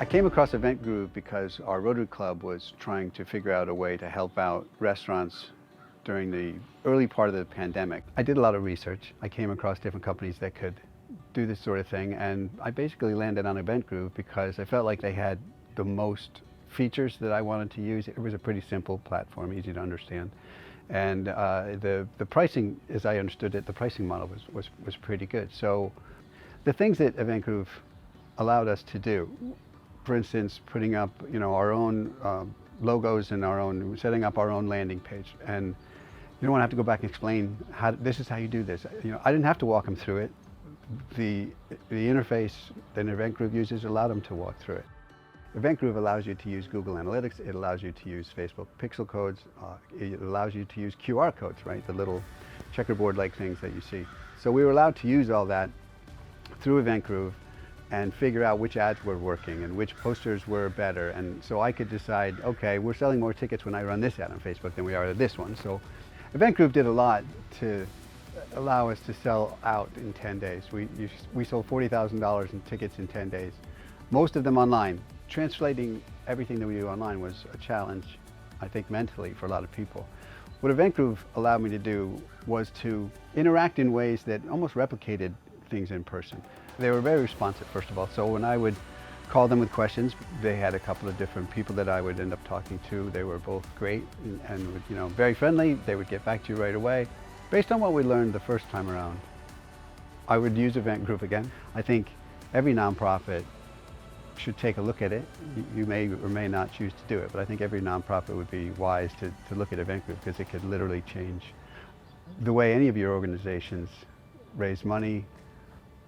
I came across Eventgroove because our Rotary Club was trying to figure out a way to help out restaurants during the early part of the pandemic. I did a lot of research. I came across different companies that could do this sort of thing, and I basically landed on Eventgroove because I felt like they had the most features that I wanted to use. It was a pretty simple platform, easy to understand. And the pricing, as I understood it, the pricing model was pretty good. So the things that Eventgroove allowed us to do, for instance, putting up, our own logos and setting up our own landing page. And you don't want to have to go back and explain this is how you do this. I didn't have to walk them through it. The interface that Eventgroove uses allowed them to walk through it. Eventgroove allows you to use Google Analytics. It allows you to use Facebook pixel codes. It allows you to use QR codes, right? The little checkerboard-like things that you see. So we were allowed to use all that through Eventgroove and figure out which ads were working and which posters were better. And so I could decide, okay, we're selling more tickets when I run this ad on Facebook than we are this one. So Eventgroove did a lot to allow us to sell out in 10 days. We sold $40,000 in tickets in 10 days, most of them online. Translating everything that we do online was a challenge, I think, mentally for a lot of people. What Eventgroove allowed me to do was to interact in ways that almost replicated things in person. They were very responsive, first of all. So when I would call them with questions, they had a couple of different people that I would end up talking to. They were both great and very friendly. They would get back to you right away. Based on what we learned the first time around, I would use Eventgroove again. I think every nonprofit should take a look at it. You may or may not choose to do it, but I think every nonprofit would be wise to look at Eventgroove because it could literally change the way any of your organizations raise money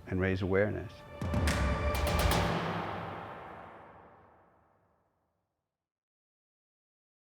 and raise awareness.